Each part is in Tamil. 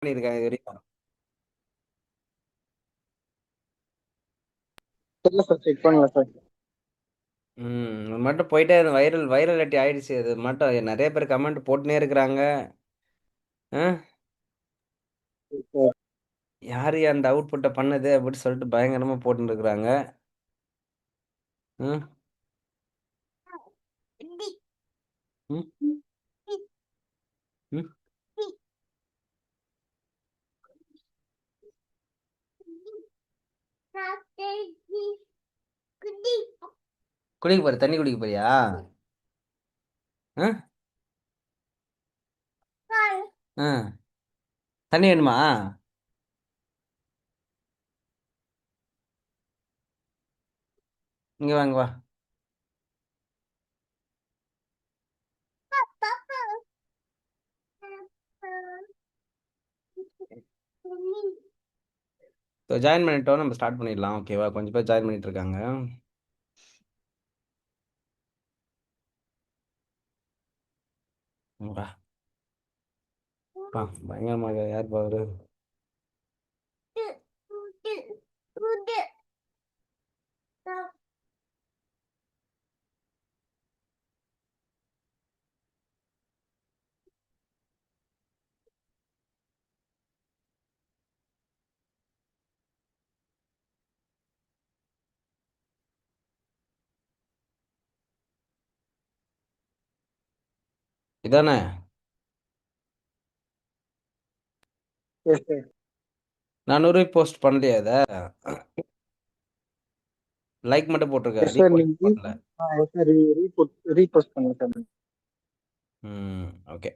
பண்ணியிருக்கேன் இது வரைக்கும். தெரியல சார், செக் பண்ணல சார். அது மட்டும் போயிட்டே வைரல் ஆயிடுச்சு. அது மட்டும் நிறைய பேர் கமெண்ட் போட்டுனே இருக்கிறாங்க. ஆ? யாரு அந்த அவுட்புட்டை பண்ணது அப்படின்னு சொல்லிட்டு பயங்கரமா போட்டுன்னு இருக்கிறாங்க. ம், ம், ம். குடிக்க போற தண்ணி குடிக்க போறியா? ஆ? ஆ. தண்ணி வேணுமா? இங்க வாங்க வா. ஜாயின் பண்ணிட்டோம், நம்ம ஸ்டார்ட் பண்ணிடலாம். ஓகேவா? கொஞ்சம் பேர் ஜாயின் பண்ணிட்டு இருக்காங்க. வா. பயங்கரமாக யார் பாரு. இதானே? Yes sir. நான் 100 போஸ்ட் பண்ணலையா இதை? லைக் மட்டும் போட்டிருக்க, எஸ் சார், ரீபோஸ்ட் நீங்க பண்ணல. எஸ் சார், ரீபோஸ்ட் பண்ணுங்க சார். ஓகே.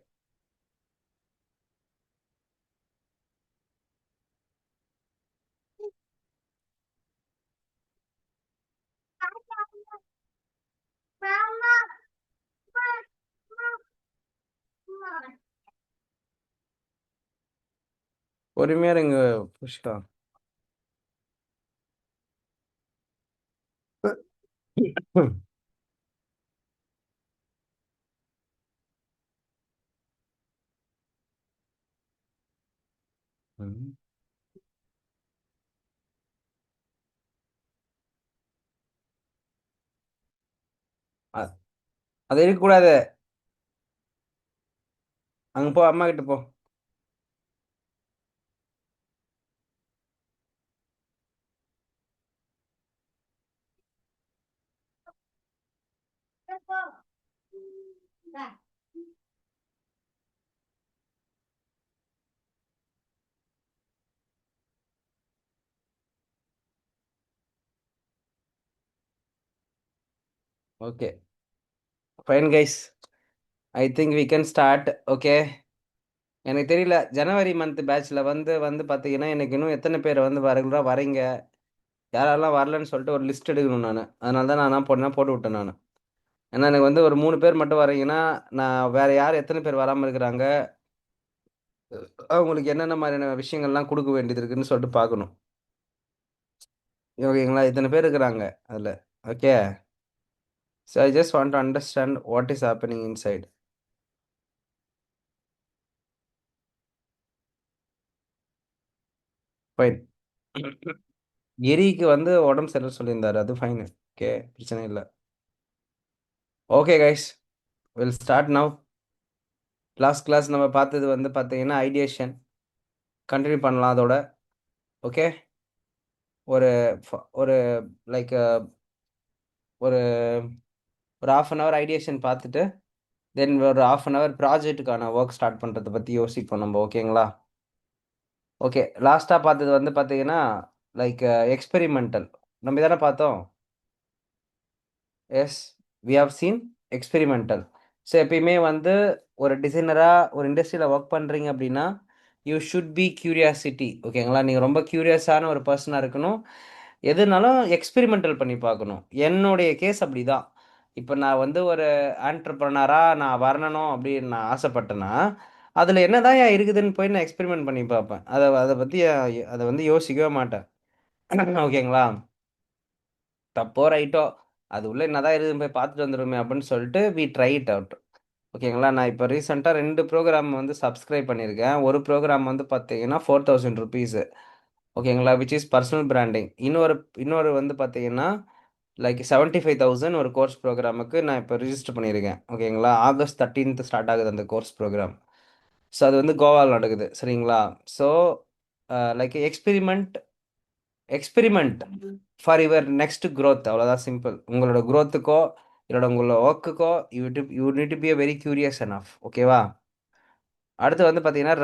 பொறுமையா இருங்க புஷ்கா. ம். அ- அது இருக்கக்கூடாது. அங்க போ, அம்மா கிட்ட போ. Okay, fine guys. I think we can start. Okay. எனக்கு தெரியல, ஜனவரி மந்த் பேட்ச்ல வந்து வந்து பார்த்தீங்கன்னா எனக்கு இன்னும் எத்தனை பேர் வந்து ரெகுலராக வரீங்க, யாரெல்லாம் வரலன்னு சொல்லிட்டு ஒரு லிஸ்ட் எடுக்கணும் நான். அதனால தான் நான் போட்டு விட்டேன் நான். ஏன்னா எனக்கு வந்து ஒரு 3 பேர் மட்டும் வரீங்கன்னா, நான் வேற யார் எத்தனை பேர் வராமல் இருக்கிறாங்க, அவங்களுக்கு என்னென்ன மாதிரியான விஷயங்கள்லாம் கொடுக்க வேண்டியது இருக்குன்னு சொல்லிட்டு பார்க்கணும். ஓகேங்களா? இத்தனை பேர் இருக்கிறாங்க அதில். Okay. So I just want to understand what is happening inside. Fine. கிரிக்கு வந்து உடம்பு சரியில்லை சொல்லியிருந்தாரு, அது ஃபைன். ஓகே, பிரச்சனை இல்லை. Okay guys, will start now. Last class நம்ம பார்த்தது வந்து பார்த்தீங்கன்னா ஐடியேஷன். கண்டினியூ பண்ணலாம் அதோட. ஓகே. ஒரு ஒரு லைக் ஒரு ஒரு ஹாஃப் அன் ஹவர் ஐடியேஷன் பார்த்துட்டு தென் ஒரு ஹாஃப் அன் ஹவர் ப்ராஜெக்ட்டுக்கான ஒர்க் ஸ்டார்ட் பண்ணுறதை பற்றி யோசிப்போம் நம்ம. ஓகேங்களா? ஓகே. லாஸ்ட்டாக பார்த்தது வந்து பார்த்தீங்கன்னா லைக் எக்ஸ்பெரிமெண்டல். நம்ம தானே பார்த்தோம். Yes, we have seen experimental. So எப்பயுமே வந்து ஒரு டிசைனராக ஒரு இண்டஸ்ட்ரியில் ஒர்க் பண்ணுறீங்க அப்படின்னா யூ ஷுட் பி கியூரியாசிட்டி. ஓகேங்களா? நீங்கள் ரொம்ப கியூரியஸான ஒரு பர்சனாக இருக்கணும். எதுனாலும் எக்ஸ்பெரிமெண்டல் பண்ணி பார்க்கணும். என்னுடைய கேஸ் அப்படி தான். இப்போ நான் வந்து ஒரு ஆண்டர்ப்ரனராக நான் வரணும் அப்படின்னு நான் ஆசைப்பட்டேன்னா அதில் என்னதான் இருக்குதுன்னு போய் நான் எக்ஸ்பெரிமெண்ட் பண்ணி பார்ப்பேன். அதை அதை பற்றி அதை வந்து யோசிக்கவே மாட்டேன். ஓகேங்களா? தப்போ ரைட்டோ, அது உள்ள என்னதான் இருக்குதுன்னு போய் பார்த்துட்டு வந்துடுமே அப்படின்னு சொல்லிட்டு வி ட்ரை இட் அவுட். ஓகேங்களா? நான் இப்போ ரீசெண்டா 2 ப்ரோகிராம் வந்து சப்ஸ்கிரைப் பண்ணியிருக்கேன். ஒரு ப்ரோகிராம் வந்து பார்த்தீங்கன்னா, ₹4000 ஓகேங்களா? Which is personal branding. இன்னொரு வந்து பார்த்தீங்கன்னா, லைக் 75,000 ஒரு கோர்ஸ் ப்ரோகிராமுக்கு நான் இப்போ ரிஜிஸ்டர் பண்ணியிருக்கேன். ஓகேங்களா? ஆகஸ்ட் 13th ஸ்டார்ட் ஆகுது அந்த கோர்ஸ் ப்ரோகிராம். ஸோ அது வந்து கோவால நடக்குது. சரிங்களா? So like experiment experiment for your next growth அவ்வளோதான் சிம்பிள். உங்களோட growthக்கோ, இல்லோட உங்களோட ஒர்க்குக்கோ you need to be very curious enough. ஓகேவா? அடுத்து வந்து பார்த்தீங்கன்னா,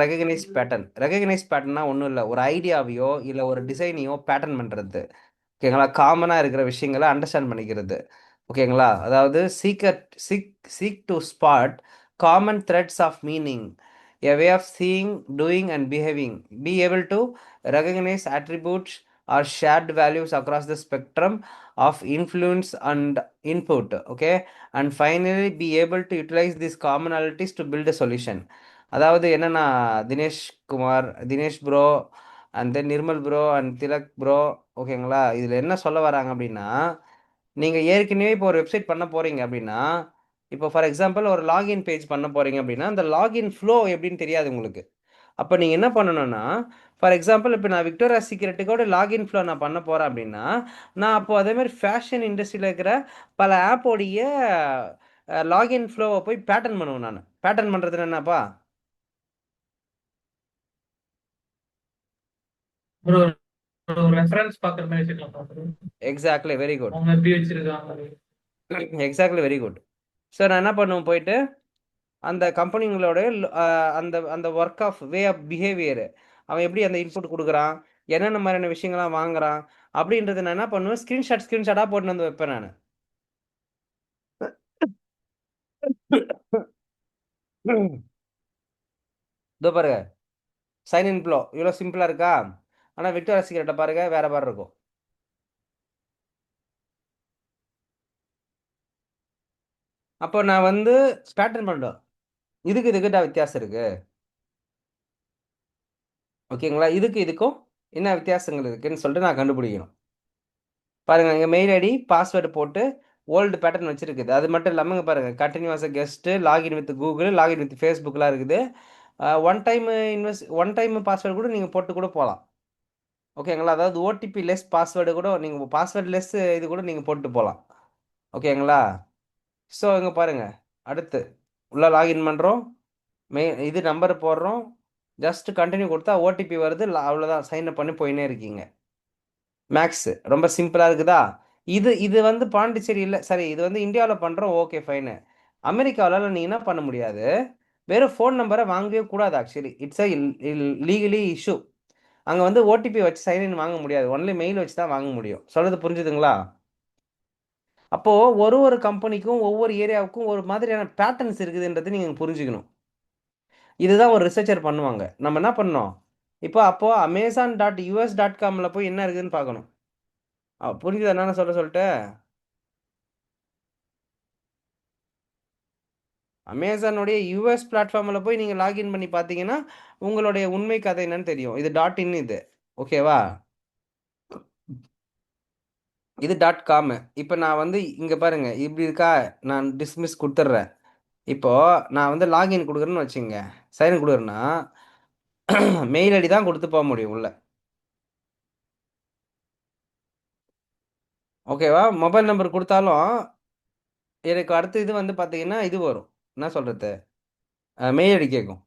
ரெகக்னைஸ் பேட்டர்ன்னா ஒண்ணும் இல்ல. ஒரு ஐடியாவையோ, இல்ல ஒரு டிசைனையோ பேட்டர்ன் பண்றது. ஓகேங்களா? காமனா இருக்கிற விஷயங்கள அண்டர்ஸ்டாண்ட் பண்ணிக்கிறது. ஓகேங்களா? அதாவது seek to spot common threads of meaning. A way of seeing, doing and behaving. Be able to recognise attributes or shared values across the spectrum of influence and input. Okay? And finally, be able to utilize these commonalities to build a solution. அதாவது என்னன்னா, Dinesh bro and then Nirmal bro and Tilak bro, ஓகேங்களா? இதில் என்ன சொல்ல வராங்க அப்படின்னா, நீங்கள் ஏற்கனவே இப்போ ஒரு வெப்சைட் பண்ண போகிறீங்க அப்படின்னா, இப்போ ஃபார் எக்ஸாம்பிள் ஒரு லாகின் பேஜ் பண்ண போகிறீங்க அப்படின்னா, அந்த லாகின் ஃப்ளோ எப்படின்னு தெரியாது உங்களுக்கு. அப்போ நீங்கள் என்ன பண்ணணும்னா, ஃபார் எக்ஸாம்பிள் இப்போ நான் விக்டோரியா சீக்ரெட்டுக்கோட லாகின் ஃப்ளோ நான் பண்ண போகிறேன் அப்படின்னா, நான் அப்போது அதேமாதிரி ஃபேஷன் இண்டஸ்ட்ரியில் இருக்கிற பல ஆப்போடைய லாகின் ஃப்ளோவை போய் பேட்டர்ன் பண்ணுவேன். நான் பேட்டர்ன் பண்ணுறது என்னப்பா? ப்ரோ ரெஃபரன்ஸ் பாக்குற மாதிரி வச்சுக்கலாம் ப்ரோ. Exactly, very good. அவங்க எப்படி வச்சிருக்காங்க. Exactly, very good. ஸோ நான் என்ன பண்ணுவேன், போயிட்டு அந்த கம்பெனிங்களோட அந்த அந்த work of way of behaviour, அவன் எப்படி அந்த இன்புட் கொடுக்குறான், என்னென்ன மாதிரியான விஷயங்கள்லாம் வாங்குறான் அப்படின்றத நான் என்ன பண்ணுவேன், ஸ்க்ரீன்ஷாட்டாக போட்டு வந்து வைப்பேன் நான். இதோ பாருங்க, சைன் இன் ப்ளோ இவ்வளோ சிம்பிளாக இருக்கா? ஆனால் விக்டோரியா சீக்ரெட்டை பாருங்க, வேற மாதிரி இருக்கும். அப்போ நான் வந்து பேட்டர்ன் பண்ணுறேன். இதுக்கிட்ட வித்தியாசம் இருக்கு. ஓகேங்களா? இதுக்கும் என்ன வித்தியாசங்கள் இருக்குன்னு சொல்லிட்டு நான் கண்டுபிடிக்கணும். பாருங்க, இங்கே மெயில் ஐடி பாஸ்வேர்டு போட்டு ஓல்டு பேட்டர்ன் வச்சிருக்குது. அது மட்டும் இல்லாமல் இங்கே பாருங்க, continue as guest, login with Google, login with ஃபேஸ்புக்லாம் இருக்குது. ஒன் டைம் பாஸ்வேர்டு கூட நீங்கள் போட்டு கூட போகலாம். ஓகேங்களா? அதாவது ஓடிபி லெஸ் பாஸ்வேர்டு கூட நீங்கள் பாஸ்வேர்டு லெஸ் இது கூட நீங்கள் போட்டு போகலாம். ஓகேங்களா? ஸோ இங்கே பாருங்க, அடுத்து உள்ளே லாகின் பண்ணுறோம், இது நம்பர் போடுறோம், ஜஸ்ட் கண்டினியூ கொடுத்தா ஓடிபி வருது, அவ்வளோதான், சைன் அப் பண்ணி போயினே இருக்கீங்க. மேக்ஸ் ரொம்ப சிம்பிளாக இருக்குதா? இது இது வந்து பாண்டிச்சேரி இல்லை, சரி, இது வந்து இந்தியாவில் பண்ணுறோம், ஓகே ஃபைனு. அமெரிக்காவில் நீ என்ன பண்ண முடியாது, வெறும் ஃபோன் நம்பரை வாங்கவே கூடாது. Actually it's a legally issue. அங்கே வந்து ஓடிபி வச்சு சைன்இன் வாங்க முடியாது, ஒன்லி மெயில் வச்சு தான் வாங்க முடியும். சொல்கிறது புரிஞ்சுதுங்களா? அப்போது ஒரு கம்பெனிக்கும் ஒவ்வொரு ஏரியாவுக்கும் ஒரு மாதிரியான பேட்டர்ன்ஸ் இருக்குதுன்றது நீங்கள் புரிஞ்சுக்கணும். இதுதான் ஒரு ரிசர்ச்சர் பண்ணுவாங்க. நம்ம என்ன பண்ணோம், அப்போது Amazon.us.comல போய் என்ன இருக்குதுன்னு பார்க்கணும். புரிஞ்சுதா என்ன சொல்லிட்டு? அமேசானுடைய யூஎஸ் பிளாட்ஃபார்மில் போய் நீங்கள் லாகின் பண்ணி பார்த்தீங்கன்னா உங்களுடைய உண்மை கதை என்னன்னு தெரியும். இது டாட் இன், இது ஓகேவா? இது டாட் காம். இப்போ நான் வந்து இங்கே பாருங்க, இப்படி இருக்கா, நான் டிஸ்மிஸ் கொடுத்துட்றேன். இப்போ நான் வந்து லாகின் கொடுக்குறேன்னு வச்சுங்க, சைன் கொடுக்குறேன்னா மெயில் ஐடி தான் கொடுத்து போக முடியும் உள்ள. ஓகேவா? மொபைல் நம்பர் கொடுத்தாலும் எனக்கு அடுத்த இது வந்து பார்த்தீங்கன்னா இது வரும், என்ன சொல்கிறது, மெயில் ஐடி கேட்கும்.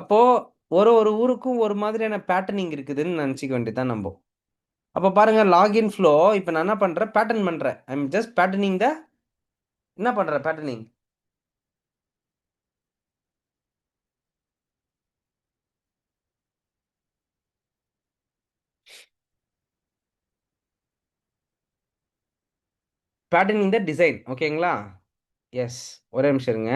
அப்போது ஒரு ஊருக்கும் ஒரு மாதிரியான பேட்டர்னிங் இருக்குதுன்னு நினச்சிக்க வேண்டியதுதான் நம்ம. அப்போ பாருங்க, லாகின் ஃப்ளோ இப்போ நான் என்ன பண்ணுறேன், பேட்டர்ன் பண்ணுறேன். ஐ எம் ஜஸ்ட் பேட்டர்னிங் த, என்ன பண்ணுறேன், பேட்டர்னிங். Patterning the design. ஓகேங்களா? எஸ், ஒரே நிமிஷம் இருங்க.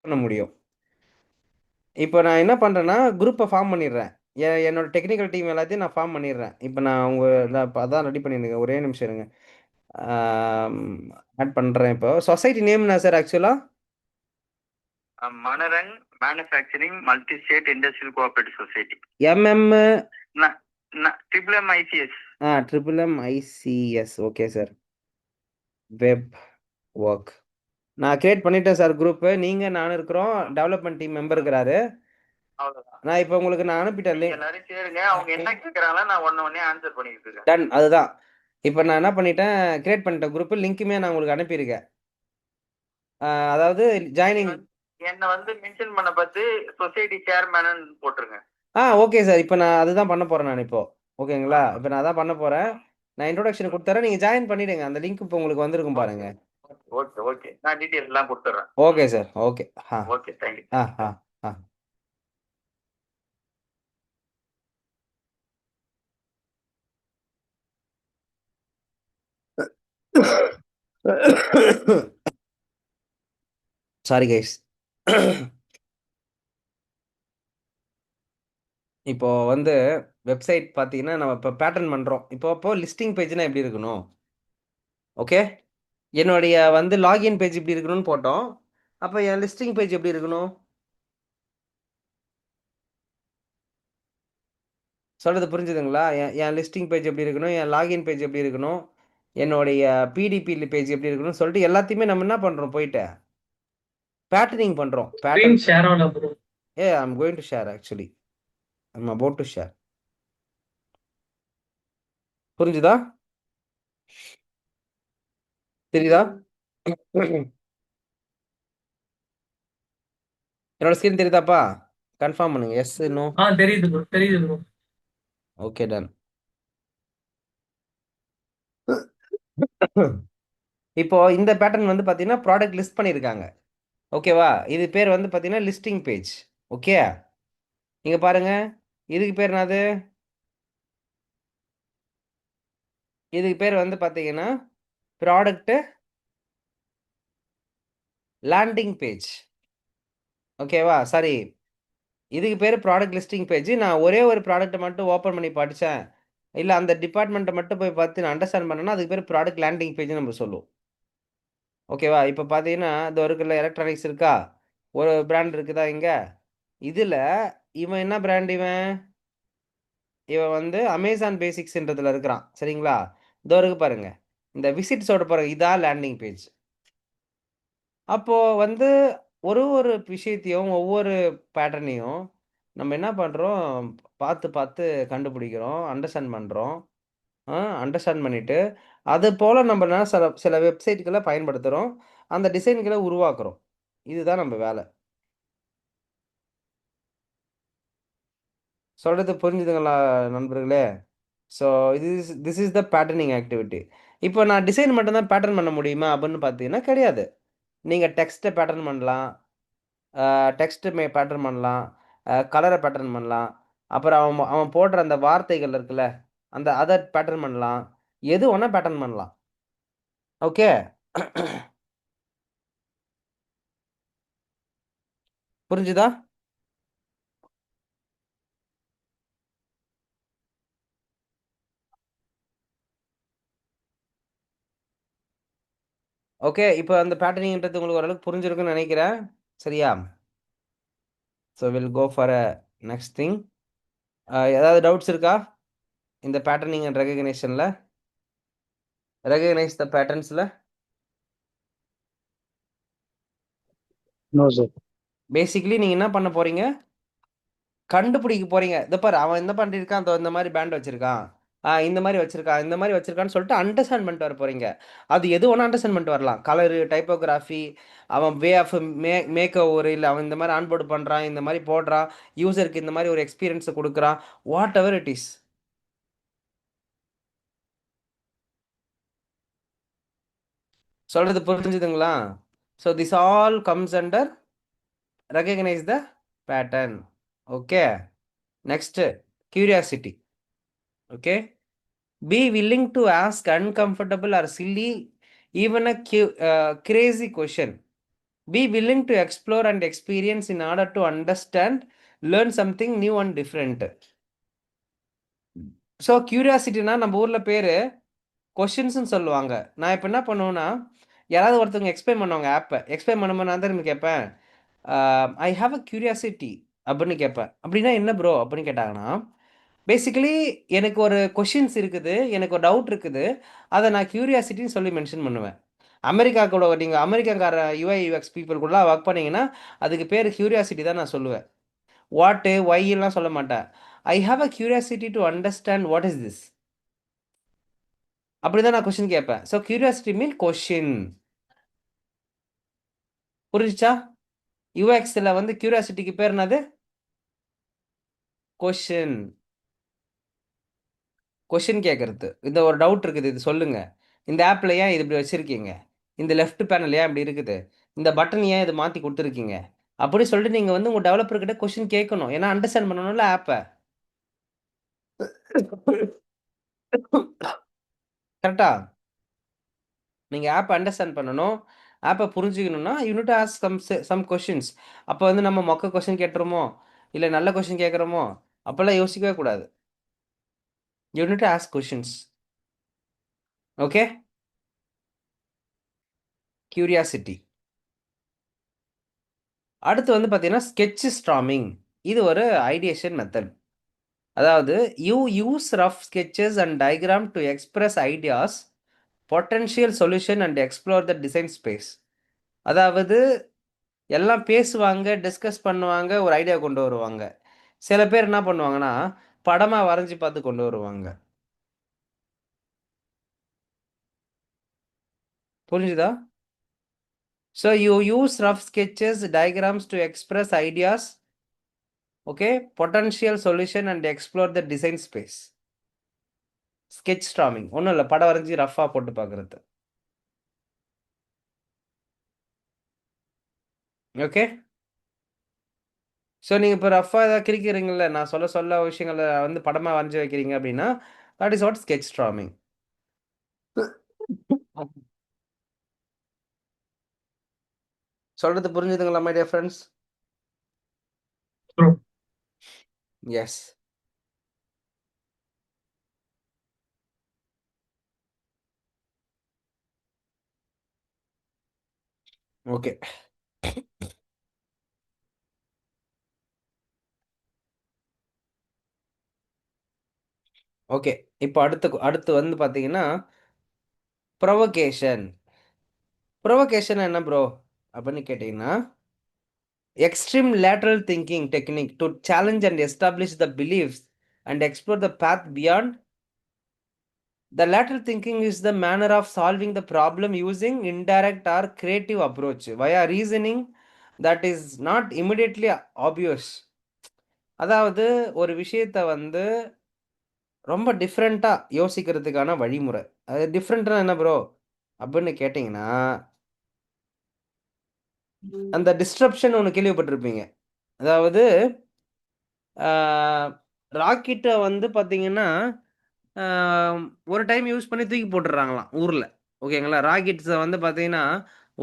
பண்ண முடியும். இப்போ நான் என்ன பண்ணுறேன்னா குரூப்பை ஃபார்ம் பண்ணிடுறேன். என்னோட டெக்னிக்கல் டீம் எல்லாத்தையும் நான் ஃபார்ம் பண்ணிடுறேன். இப்போ நான் இப்போ அதான் ரெடி பண்ணிடுங்க, ஒரே நிமிஷம் இருங்க. ஆட் பண்ணுறேன். இப்போ சொசைட்டி நேம் என்ன சார் ஆக்சுவலாக? மனரங் manufacturing multi state industrial cooperative society. Triple MICS. Triple MICS. Okay sir. Web work நான் கிரியேட் பண்ணிட்டேன் சார் குரூப்பு. நீங்கள் நானும் இருக்கிறோம், டெவலப்மெண்ட் டீம் மெம்பர் இருக்கிறாரு. அவ்வளவுதான். நான் இப்போ உங்களுக்கு நான் அனுப்பிட்டேன். எல்லாரும் சேருங்க, அவங்க என்ன கேட்கறாங்களோ நான் ஒன்னே ஆன்சர் பண்ணிட்டு இருக்கேன். டன். அதுதான் இப்போ நான் என்ன பண்ணிட்டேன், கிரியேட் பண்ணிட்டேன் குரூப்பு. லிங்க்குமே நான் உங்களுக்கு அனுப்பியிருக்கேன். அதாவது ஜாயினிங் என்ன மென்ஷன் பண்ண பார்த்து சொசைட்டி சேர்மேன் போட்டுருங்க. Okay sir. இப்போ நான் அதுதான் பண்ண போகிறேன் நான் இப்போ. ஓகேங்களா? இப்போ நான் அதான் பண்ண போகிறேன். நான் இன்ட்ரோடக்ஷன் கொடுத்துறேன், நீங்கள் ஜாயின் பண்ணிவிடுங்க. அந்த லிங்க் இப்போ உங்களுக்கு வந்திருக்கும் பாருங்க. ஓகே ஓகே, நான் டீட்டெயில்ஸ் எல்லாம் கொடுத்துறேன். Okay sir. Okay. Okay, thank you. Sorry guys. இப்போ வெப்சைட் பார்த்தீங்கன்னா நம்ம இப்போ பேட்டர்ன் பண்ணுறோம். இப்போ லிஸ்டிங் பேஜ்னா எப்படி இருக்கணும்? ஓகே, என்னுடைய லாகின் பேஜ் இப்படி இருக்கணும்னு போட்டோம். அப்போ என் லிஸ்டிங் பேஜ் எப்படி இருக்கணும் சொல்கிறது புரிஞ்சுதுங்களா? என் லிஸ்டிங் பேஜ் எப்படி இருக்கணும், என் லாகின் பேஜ் எப்படி இருக்கணும், என்னுடைய பிடிபி பேஜ் எப்படி இருக்கணும்னு சொல்லிட்டு எல்லாத்தையுமே நம்ம என்ன பண்ணுறோம், போயிட்டு பேட்டர்னிங் பண்ணுறோம். Screen share ஆகல bro. I'm going to share actually. I'm about to share. புரிஞ்சுதா? தெரியுதா? என்னோட ஸ்கிரீன் தெரியுதாப்பா? கன்ஃபார்ம் பண்ணுங்க. Yes, no. தெரியுது bro, தெரியுது bro. Okay, done. இப்போ இந்த பேட்டர்ன் பார்த்தீங்கன்னா ப்ராடக்ட் லிஸ்ட் பண்ணியிருக்காங்க. ஓகேவா? இது பேர் பார்த்தீங்கன்னா லிஸ்டிங் பேஜ். ஓகே, இங்கே பாருங்க. இதுக்கு பேர் என்னது? இதுக்கு பேர் பார்த்தீங்கன்னா ப்ராடக்ட் லேண்டிங் பேஜ். ஓகேவா? சாரி, இதுக்கு பேர் ப்ராடக்ட் லிஸ்டிங் பேஜ். நான் ஒரே ஒரு ப்ராடக்ட்டை மட்டும் ஓப்பன் பண்ணி படித்தேன், இல்லை அந்த டிபார்ட்மெண்ட்டை மட்டும் போய் பார்த்து நான் அண்டர்ஸ்டாண்ட் பண்ணேன்னா அதுக்கு பேர் ப்ராடக்ட் லேண்டிங் பேஜ் நம்ம சொல்லுவோம். ஓகேவா? இப்போ பார்த்தீங்கன்னா இந்த இருக்குல்ல, எலக்ட்ரானிக்ஸ் இருக்கா, ஒரு பிராண்ட் இருக்குதா இங்கே. இதில் இவன் என்ன பிராண்ட்? இவன் அமேசான் பேசிக்ஸ்ன்றதுல இருக்கிறான். சரிங்களா? இதோ இருக்கு பாருங்க, இந்த விசிட்ஸோட பாருங்க, இதான் லேண்டிங் பேஜ். அப்போது ஒரு ஒரு விஷயத்தையும் ஒவ்வொரு பேட்டர்னையும் நம்ம என்ன பண்ணுறோம், பார்த்து பார்த்து கண்டுபிடிக்கிறோம், அண்டர்ஸ்டாண்ட் பண்ணுறோம். அண்டர்ஸ்டாண்ட் பண்ணிவிட்டு அது போல் நம்ம சில சில வெப்சைட்டுகளை பயன்படுத்துகிறோம், அந்த டிசைன்களை உருவாக்குறோம். இதுதான் நம்ம வேலை. சொல்கிறது புரிஞ்சுதுங்களா நண்பர்களே? So this is the patterning activity. இப்போ நான் டிசைன் மட்டும்தான் பேட்டர்ன் பண்ண முடியுமா அப்படின்னு பார்த்தீங்கன்னா கிடையாது. நீங்கள் டெக்ஸ்ட்டை பேட்டர்ன் பண்ணலாம், டெக்ஸ்ட்டு பேட்டர்ன் பண்ணலாம், கலரை பேட்டர்ன் பண்ணலாம், அப்புறம் அவன் அவன் போடுற அந்த வார்த்தைகள் இருக்குல்ல, அதை பேட்டர்ன் பண்ணலாம், எது வேணால் பேட்டர்ன் பண்ணலாம். ஓகே, புரிஞ்சுதா? ஓகே, இப்போ அந்த பேட்டர்னிங்ன்றது உங்களுக்கு ஓரளவுக்கு புரிஞ்சிருக்குன்னு நினைக்கிறேன். சரியா? So will go for a next thing. ஏதாவது டவுட்ஸ் இருக்கா இந்த பேட்டர்னிங் அண்ட் ரெகக்னேஷனில்? ரெகக்னைஸ் த பேட்டர்ன்ஸில் நோ சார். பேசிக்கலி நீங்கள் என்ன பண்ண போகிறீங்க, கண்டுபிடிக்க போகிறீங்க. இதை பாரு, அவன் என்ன பண்ணியிருக்கான், இந்த மாதிரி பேண்ட் வச்சுருக்கான், இந்த மாதிரி வச்சுருக்கான், இந்த மாதிரி வச்சுருக்கான்னு சொல்லிட்டு அண்டர்ஸ்டாண்ட் பண்ணிட்டு வர போகிறீங்க. அது எது ஒன்று அண்டர்ஸ்டாண்ட் பண்ணிட்டு வரலாம். கலரு, டைப்போகிராஃபி, அவன் வே ஆஃப் மேக் ஓவர், இல்லை அவன் இந்த மாதிரி ஆன்போர்டு பண்ணுறான், இந்த மாதிரி போடுறான், யூசருக்கு இந்த மாதிரி ஒரு எக்ஸ்பீரியன்ஸை கொடுக்குறான், வாட் எவர் இட் இஸ். சொல்கிறது புரிஞ்சுதுங்களா? So this all comes under recognize the pattern. Okay, next, curiosity. Okay, be willing to ask uncomfortable or silly, even a crazy question. Be willing to explore and experience in order to understand, learn something new and different. So கியூரியாசிட்டினா நம்ம ஊரில் பேர் கொஷின்ஸ்னு சொல்லுவாங்க. நான் இப்போ என்ன பண்ணுவேன்னா, யாராவது ஒருத்தவங்க எக்ஸ்பிளைன் பண்ணுவாங்க ஆப்பை. எக்ஸ்பிளைன் பண்ணும்போது நான் திரும்பி கேட்பேன், ஐ ஹாவ் அ கியூரியாசிட்டி அப்படின்னு கேட்பேன். அப்படின்னா என்ன ப்ரோ அப்படின்னு கேட்டாங்கன்னா, பேசிக்கலி எனக்கு ஒரு கொஷின்ஸ் இருக்குது, எனக்கு ஒரு டவுட் இருக்குது, அதை நான் கியூரியாசிட்டின்னு சொல்லி மென்ஷன் பண்ணுவேன். அமெரிக்கா கூட நீங்கள் அமெரிக்காக்கார யூஐ யூஎக்ஸ் பீப்புள் கூட ஒர்க் பண்ணீங்கன்னா அதுக்கு பேர் கியூரியாசிட்டி தான் நான் சொல்லுவேன். வாட்டு ஒய்லாம் சொல்ல மாட்டேன். I have a curiosity to understand what is this, அப்படிதான் நான் கொஸ்டின் கேட்பேன். ஸோ கியூரியாசிட்டி மீன் கொஷின். புரிஞ்சுச்சா? யூஎக்ஸில் வந்து கியூரியாசிட்டிக்கு பேர் என்னது? கொஷின். கொஷின் கேட்கறது. இந்த ஒரு டவுட் இருக்குது, இது சொல்லுங்க. இந்த ஆப்பில் ஏன் இது இப்படி வச்சிருக்கீங்க? இந்த லெஃப்ட் பேனல் ஏன் இப்படி இருக்குது? இந்த பட்டன் ஏன் இது மாற்றி கொடுத்துருக்கீங்க? அப்படி சொல்லிட்டு நீங்கள் வந்து உங்கள் டெவலப்பர்கிட்ட கொஷின் கேட்கணும். ஏன்னா அண்டர்ஸ்டாண்ட் பண்ணணும்ல ஆப்பை. கரெக்டா? நீங்கள் ஆப்பை அண்டர்ஸ்டாண்ட் பண்ணணும், ஆப்பை புரிஞ்சுக்கணும்னா யூனிட் ஆஸ்க் சம் கொஷின்ஸ். அப்போ வந்து நம்ம மொக்க கொஷின் கேட்டுருமோ இல்லை நல்ல கொஷின் கேட்குறோமோ அப்போல்லாம் யோசிக்கவே கூடாது. Unit ask questions. Okay, curiosity. அடுத்து வந்து பார்த்தீங்கன்னா ஸ்கெட்ச் ஸ்ட்ராமிங். இது ஒரு ஐடியேஷன் மெத்தட். அதாவது you use rough sketches and diagram to express ideas, potential solution and explore the design space. அதாவது எல்லாம் பேசுவாங்க, டிஸ்கஸ் பண்ணுவாங்க, ஒரு ஐடியா கொண்டு வருவாங்க. சில பேர் என்ன பண்ணுவாங்கன்னா படமாக வரைஞ்சி பார்த்து கொண்டு வருவாங்க. புரிஞ்சுதா? So you use rough sketches diagrams to express ideas, okay, potential solution and explore the design space. Sketch storming ஒன்றும் இல்லை, படம் வரைஞ்சி ரஃபாக போட்டு பார்க்குறது. ஓகே, ஸோ நீங்கள் இப்போ ரஃபாக ஏதாவது கிரிக்கிறீங்கள, நான் சொல்ல சொல்ல விஷயங்களை வந்து படமாக வரைஞ்சி வைக்கிறீங்க அப்படின்னா that is what sketch storming. சொல்கிறது புரிஞ்சுதுங்களா my dear friends? Bro, yes. Okay, okay. இப்போ அடுத்து வந்து பார்த்தீங்கன்னா ப்ரொவகேஷன். ப்ரொவகேஷன் என்ன ப்ரோ அப்படின்னு கேட்டிங்கன்னா, extreme lateral thinking technique to challenge and establish the beliefs and explore the path beyond. The lateral thinking is the manner of solving the problem using indirect or creative approach via reasoning that is not immediately obvious. அதாவது ஒரு விஷயத்தை வந்து ரொம்ப டிஃப்ரெண்ட்டாக யோசிக்கிறதுக்கான வழிமுறை. அது டிஃப்ரெண்ட்டாக என்ன ப்ரோ அப்படின்னு கேட்டிங்கன்னா, அந்த டிஸ்ட்ரப்ஷன் ஒன்று கேள்விப்பட்டிருப்பீங்க. அதாவது ராக்கெட்டை வந்து பார்த்தீங்கன்னா ஒரு டைம் யூஸ் பண்ணி தூக்கி போட்டுடுறாங்களாம் ஊரில். ஓகேங்களா? ராக்கெட்ஸை வந்து பார்த்தீங்கன்னா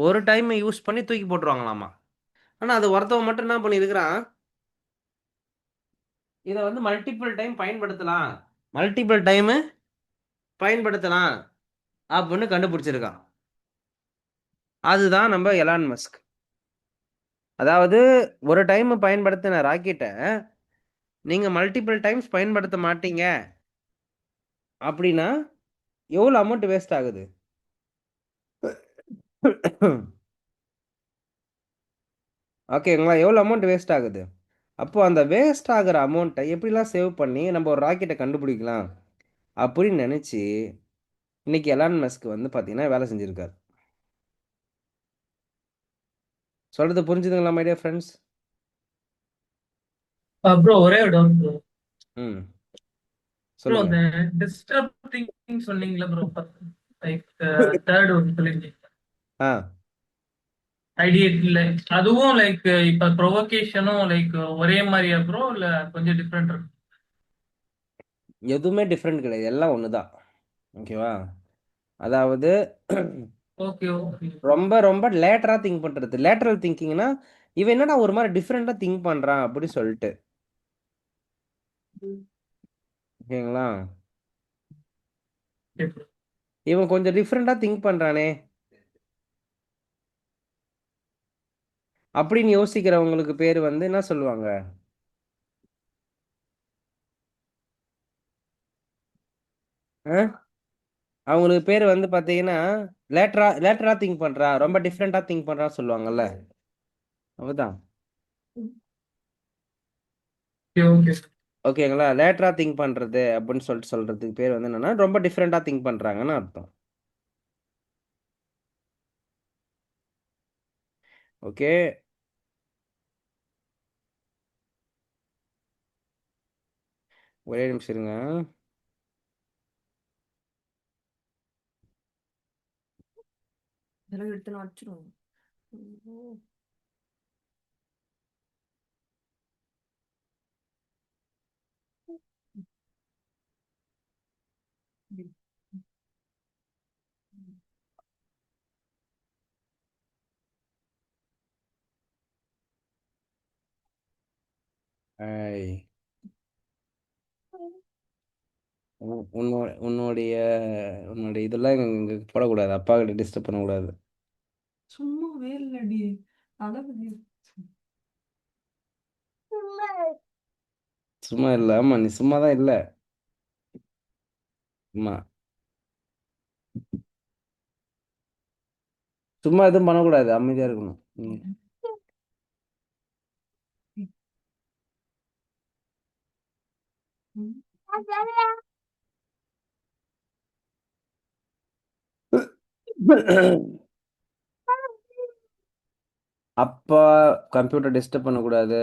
ஒரு டைம் யூஸ் பண்ணி தூக்கி போட்டுருவாங்களாமா. ஆனால் அது ஒருத்தவன் மட்டும் என்ன பண்ணியிருக்கிறான், இதை வந்து மல்டிபிள் டைம் பயன்படுத்தலாம் அப்படின்னு கண்டுபிடிச்சிருக்கான். அதுதான் நம்ம எலான் மஸ்க். அதாவது ஒரு டைம் பயன்படுத்தின ராக்கெட்டை நீங்கள் மல்டிபிள் டைம்ஸ் பயன்படுத்த மாட்டீங்க அப்படின்னா எவ்வளோ அமௌண்ட் வேஸ்ட் ஆகுது? ஓகேங்களா? எவ்வளோ அமௌண்ட் வேஸ்ட் ஆகுது? அப்போது அந்த வேஸ்ட் ஆகிற அமௌண்ட்டை எப்படிலாம் சேவ் பண்ணி நம்ம ஒரு ராக்கெட்டை கண்டுபிடிக்கலாம் அப்படின்னு நினச்சி இன்னைக்கு எலான் மஸ்க் வந்து பார்த்தீங்கன்னா வேலை செஞ்சுருக்காரு. சொல்கிறது புரிஞ்சுதுங்களா மை டியர் ஃப்ரெண்ட்ஸ்? bro, ஒரே ஒரு டவுட் ப்ரோ. ம், ப்ரோ, சொல்லுங்க. அந்த டிஸ்டர்பிங் சொன்னீங்களா ப்ரோ? லைக் தேர்ட் ஒன்று சொல்லியிருந்தீங்க ஆ, ஐடியேட் இல்லை, அதுவும் லைக் இப்ப ப்ரொவோகேஷனும் லைக் ஒரே மாதிரியா ப்ரோ, இல்ல கொஞ்சம் டிஃப்ரெண்ட் இருக்கு? எதுவுமே டிஃப்ரெண்ட் கிடையாது, எல்லாம் ஒன்று தான். ஓகேவா? அதாவது ஓகே ஓகே. ரொம்ப ரொம்ப லேட்டரா திங்க் பண்றது. லேட்டரல் திங்கிங்னா, இவன் என்னடா ஒரு மாரி டிஃபரெண்ட்டா திங்க் பண்றான் அப்படி சொல்லிட்டு. ஓகேங்களா? Okay bro. இவன் கொஞ்சம் டிஃபரெண்ட்டா திங்க் பண்றானே! அப்படின்னு யோசிக்கிறவங்களுக்கு பேரு வந்து என்ன சொல்லுவாங்க? அ? அவங்களுக்கு பேரு வந்து பார்த்தீங்கன்னா, லேட்டரா லேட்டரா திங்க் பண்றான். ரொம்ப டிஃபரெண்ட்டா திங்க் பண்றான்னு சொல்லுவாங்கல்ல. அவதான். Okay okay. ஓகேங்களா? லேட்டரா திங்க் பண்றது அப்படின்னு சொல்லிட்டு சொல்றதுக்கு பேர் வந்து என்னன்னா, ரொம்ப டிஃபரெண்ட்டா திங்க் பண்றாங்கன்னு அர்த்தம். ஓகே. ஒரே நிமிஷம் இருங்க. இதெல்லாம் எடுத்து நான் வச்சிருவேன். ஐ. உன்னுடைய உன்னுடைய இதெல்லாம் இங்க போடக்கூடாது. அப்பா கிட்ட டிஸ்டர்ப் பண்ணக்கூடாது. சும்மாவே இல்லடி அளவு. சும்மா இல்ல. ஆமா, நீ சும்மா தான் இல்ல. ஆமா. சும்மா எதுவும் பண்ணக்கூடாது. அமைதியா இருக்கணும். அப்பா கம்ப்யூட்டர் டிஸ்டர்ப் பண்ணக்கூடாது.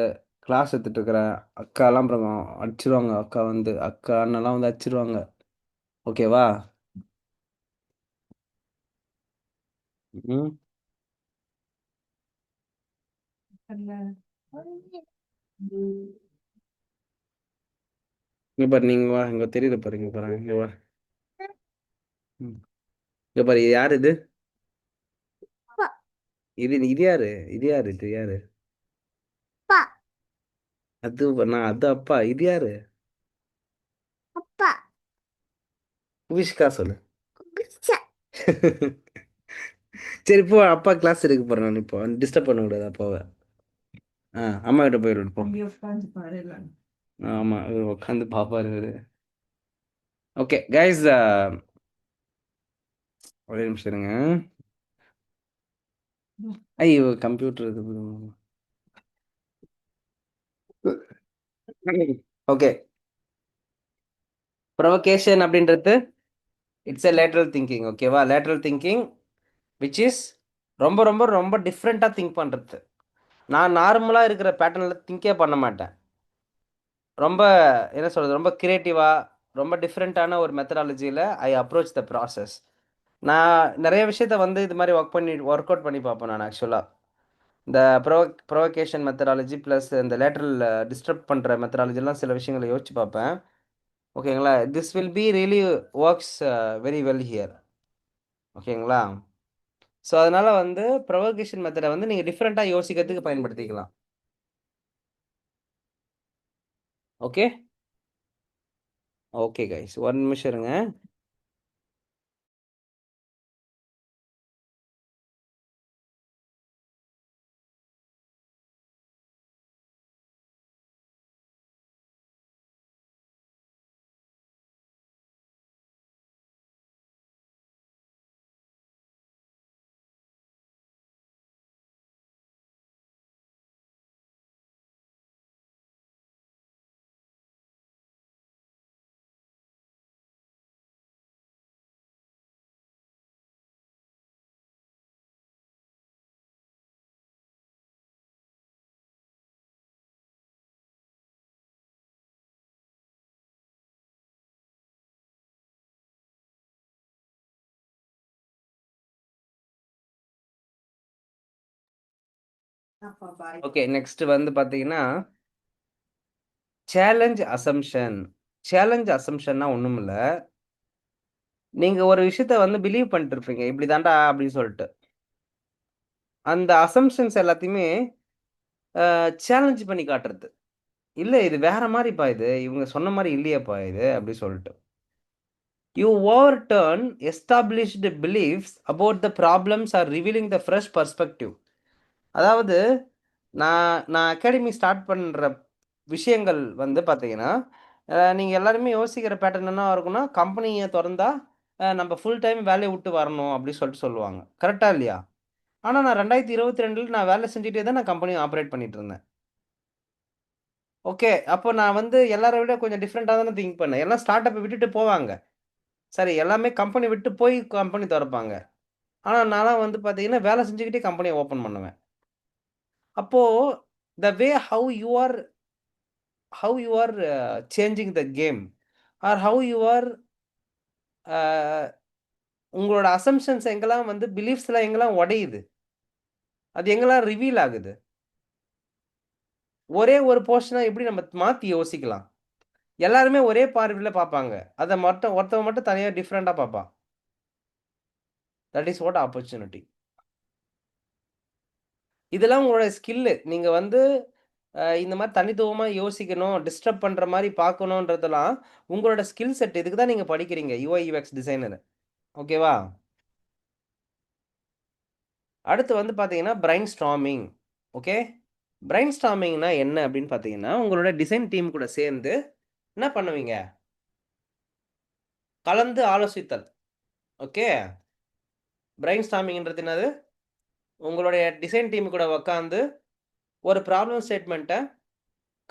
கிளாஸ் எடுத்துட்டு இருக்கிறேன். அக்காலாம் அப்புறம் அடிச்சிருவாங்க. அக்கா வந்து அக்கா அண்ணெல்லாம் வந்து அடிச்சிருவாங்க. ஓகேவா? ம். இங்க பாரு, நீங்க வா. இங்க தெரியுது பாரு. இங்க பாரு. இங்க வா. ம். இங்க பாரு. இது யாரு இது? இது இது யாரு? இது யாரு? இது யாரு? அது நான் அது அப்பா. இது யாரு? குவிஷ்கா சொல்லு. சரி போ. அப்பா கிளாஸ் எடுக்க போறேன் நான் இப்போ. டிஸ்டர்ப் பண்ணக்கூடாது அப்பாவை. அம்மா கிட்ட போயிடு போ. இங்க உட்காந்து பாரு எல்லாம். ஆமா, இவரு உட்காந்து பாப்பாரு இவரு. ஓகே கைஸ், ஒரே நிமிஷம் இருங்க. ஐயோ, கம்ப்யூட்டர் இது. ஓகே. ப்ரொவகேஷன் அப்படின்றது இட்ஸ் எ லேட்ரல் திங்கிங். ஓகேவா? லேட்ரல் திங்கிங் விச் இஸ் ரொம்ப ரொம்ப ரொம்ப டிஃப்ரெண்ட்டாக திங்க் பண்ணுறது. நான் நார்மலாக இருக்கிற பேட்டர்னில் திங்கே பண்ண மாட்டேன். ரொம்ப என்ன சொல்கிறது, ரொம்ப க்ரியேட்டிவாக ரொம்ப டிஃப்ரெண்ட்டான ஒரு மெத்தடாலஜியில் ஐ அப்ரோச் த ப்ராசஸ். நான் நிறைய விஷயத்த வந்து இது மாதிரி ஒர்க் அவுட் பண்ணி பார்ப்பேன் நான் ஆக்சுவலாக. இந்த ப்ரொவகேஷன் மெத்தடாலஜி ப்ளஸ் இந்த லேட்ரல் டிஸ்டர்ப் பண்ணுற மெத்தடாலஜிலாம் சில விஷயங்களை யோசிச்சு பார்ப்பேன். ஓகேங்களா? This will be really works very well here. ஓகேங்களா? ஸோ அதனால் வந்து ப்ரொவகேஷன் மெத்தடை வந்து நீங்கள் டிஃப்ரெண்ட்டாக யோசிக்கிறதுக்கு பயன்படுத்திக்கலாம். ஓகே. ஓகே கைஸ், ஒரு நிமிஷம் இருங்க. அப்பா பாய். ஓகே, நெக்ஸ்ட் வந்து பார்த்தீங்கன்னா சேலஞ்ச் அசம்ஷன். சேலஞ்ச் அசம்ஷன்னா ஒன்றும் இல்லை. நீங்கள் ஒரு விஷயத்த வந்து பிலீவ் பண்ணிட்டு இருப்பீங்க இப்படி தாண்டா அப்படின்னு சொல்லிட்டு. அந்த அசம்ஷன்ஸ் எல்லாத்தையுமே சேலஞ்ச் பண்ணி காட்டுறது. இல்லை இது வேற மாதிரிப்பா, இது இவங்க சொன்ன மாதிரி இல்லையேப்பா இது அப்படி சொல்லிட்டு. You overturn established beliefs about the problems are revealing the fresh perspective. அதாவது நான் அகாடமி ஸ்டார்ட் பண்ணுற விஷயங்கள் வந்து பார்த்தீங்கன்னா, நீங்கள் எல்லாருமே யோசிக்கிற பேட்டர்ன் என்ன இருக்குன்னா, கம்பெனியை திறந்தா நம்ம ஃபுல் டைம் வேலையை விட்டு வரணும் அப்படின்னு சொல்லிட்டு சொல்லுவாங்க. கரெக்டா இல்லையா? ஆனால் நான் 2022 நான் வேலை செஞ்சுட்டே தான் நான் கம்பெனி ஆப்ரேட் பண்ணிட்டு இருந்தேன். ஓகே. அப்போ நான் வந்து எல்லாரை விட கொஞ்சம் டிஃப்ரெண்ட்டாக தானே திங்க் பண்ணேன். எல்லாம் ஸ்டார்ட் அப்பை விட்டுட்டு போவாங்க. சரி, எல்லாமே கம்பெனி விட்டு போய் கம்பெனி திறப்பாங்க. ஆனால் நான்லாம் வந்து பார்த்தீங்கன்னா வேலை செஞ்சுக்கிட்டே கம்பெனியை ஓப்பன் பண்ணுவேன். அப்போ த வே how you are changing the game or how you are உங்களோட அசம்ஷன்ஸ் எங்கெல்லாம் வந்து பிலீஃப்ஸ்லாம் எங்கெல்லாம் உடையுது, அது எங்கெல்லாம் ரிவீல் ஆகுது. ஒரே ஒரு போர்ஷனை எப்படி நம்ம மாற்றி யோசிக்கலாம். எல்லாருமே ஒரே பார்வையில் பார்ப்பாங்க, அதை மட்டும் ஒருத்தவங்க மட்டும் தனியாக டிஃப்ரெண்ட்டாக பார்ப்பான். That is what opportunity. இதெல்லாம் உங்களோட ஸ்கில்லு. நீங்கள் வந்து இந்த மாதிரி தனித்துவமாக யோசிக்கணும், டிஸ்டர்ப் பண்ணுற மாதிரி பார்க்கணுன்றதெல்லாம் உங்களோட ஸ்கில் செட். இதுக்கு தான் நீங்கள் படிக்கிறீங்க யூஐ யூஎக்ஸ் டிசைனர். ஓகேவா? அடுத்து வந்து பார்த்தீங்கன்னா பிரைன் ஸ்டார்மிங். ஓகே, பிரைன் ஸ்டார்மிங்னா என்ன அப்படின்னு பார்த்தீங்கன்னா, உங்களோட டிசைன் டீம் கூட சேர்ந்து என்ன பண்ணுவீங்க? கலந்து ஆலோசித்தல். ஓகே, பிரைன் ஸ்டார்மிங்ன்றது என்னது? உங்களுடைய டிசைன் டீம் கூட உட்காந்து ஒரு ப்ராப்ளம் ஸ்டேட்மெண்ட்டை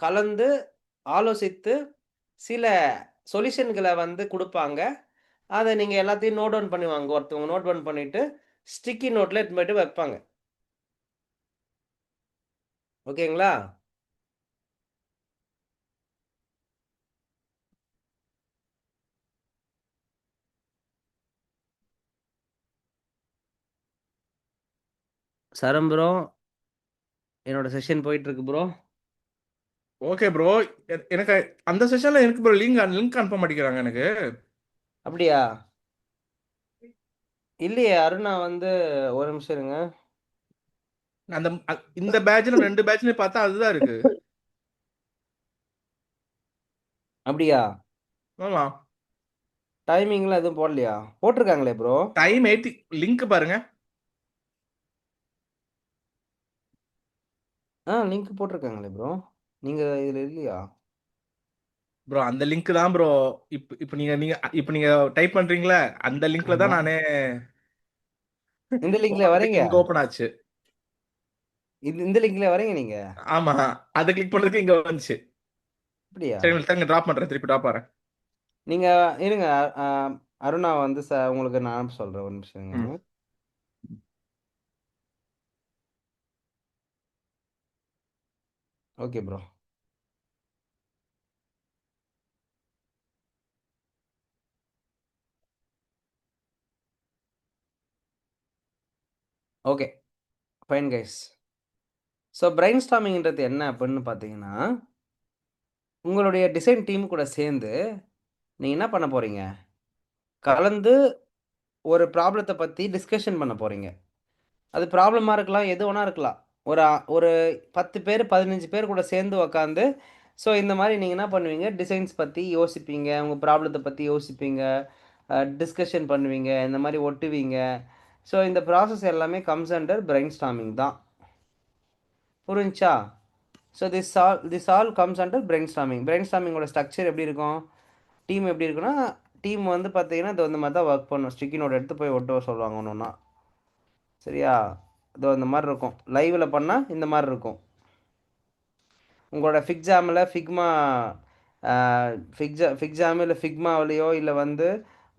கலந்து ஆலோசித்து சில சொல்யூஷன்களை வந்து கொடுப்பாங்க. அதை நீங்கள் எல்லாத்தையும் நோட் டவுன் பண்ணுவாங்க. ஒருத்தவங்க நோட் டவுன் பண்ணிவிட்டு ஸ்டிக்கி நோட்டில் எடுத்து போய்ட்டு வைப்பாங்க. ஓகேங்களா? சரம் ப்ரோ, என்னோட செஷன் போயிட்டு இருக்கு ப்ரோ. Okay bro. எனக்கு அந்த செஷன்ல எனக்கு ப்ரோ லிங்க் அனுப்ப மாட்டேங்கிறாங்க எனக்கு. அப்படியா? இல்லையே அருணா வந்து, ஒரு நிமிஷம் இருங்க. அந்த இந்த பேட்ச்ல 2 பேட்ச்ல பார்த்தா அதுதான் இருக்கு. அப்படியா? ஆமா, டைமிங்லாம் எதுவும் போடலையா? போட்டிருக்காங்களே ப்ரோ. டைம் 80 லிங்க் பாருங்க. லிங்க் போட்டிருக்காங்களே ப்ரோ. நீங்க இதுல இல்லையா? ப்ரோ அந்த லிங்க் தான் ப்ரோ. இப்போ நீங்க நீங்க இப்போ நீங்க டைப் பண்றீங்களா, அந்த லிங்க்ல தான் ஆமா. நானே இந்த லிங்க்ல வரீங்க? இங்க ஓபன் ஆச்சு. இந்த லிங்க்ல வரீங்க நீங்க? ஆமா, அதை கிளிக் பண்றதுக்கு இங்க வந்துச்சு. அப்படியா? சரி, உங்களுக்கு தாங்க டிராப் பண்றேன், திருப்பி டிராப் ஆறேன். நீங்க இருங்க. அருணா வந்து உங்களுக்கு நான் அனுப்ப சொல்றேன், ஒரு நிமிஷம் இருங்க. ம். Okay bro. Okay, fine guys. So brain ஸ்டார்மிங்ன்றது என்ன அப்படின்னு பார்த்தீங்கன்னா, உங்களுடைய டிசைன் டீம் கூட சேர்ந்து நீங்கள் என்ன பண்ண போகிறீங்க? கலந்து ஒரு ப்ராப்ளத்தை பற்றி டிஸ்கஷன் பண்ண போகிறீங்க. அது ப்ராப்ளமாக இருக்கலாம், எது வேணா இருக்கலாம். ஒரு ஒரு 10 பேர் 15 பேர் கூட சேர்ந்து உக்காந்து, ஸோ இந்த மாதிரி நீங்கள் என்ன பண்ணுவீங்க? டிசைன்ஸ் பற்றி யோசிப்பீங்க, உங்கள் ப்ராப்ளத்தை பற்றி யோசிப்பீங்க, டிஸ்கஷன் பண்ணுவீங்க, இந்த மாதிரி ஒட்டுவீங்க. ஸோ இந்த ப்ராசஸ் எல்லாமே கம்ஸ் அண்டர் பிரைன் ஸ்டார்மிங் தான். புரிஞ்சா? So this all comes under brainstorming. பிரைன் ஸ்டார்மிங்கோட ஸ்ட்ரக்சர் எப்படி இருக்கும்? டீம் எப்படி இருக்குன்னா, டீம் வந்து பார்த்தீங்கன்னா இது இந்த மாதிரி தான் ஒர்க் பண்ணும். ஸ்டிக்கி நோட் எடுத்து போய் ஒட்ட சொல்லுவாங்க ஒன்று ஒன்றா. சரியா? இதோ இந்த மாதிரி இருக்கும். லைவில் பண்ணால் இந்த மாதிரி இருக்கும். உங்களோட ஃபிக்ஜாமில் ஃபிக்ஜாமு இல்லை ஃபிக்மாவிலையோ இல்லை வந்து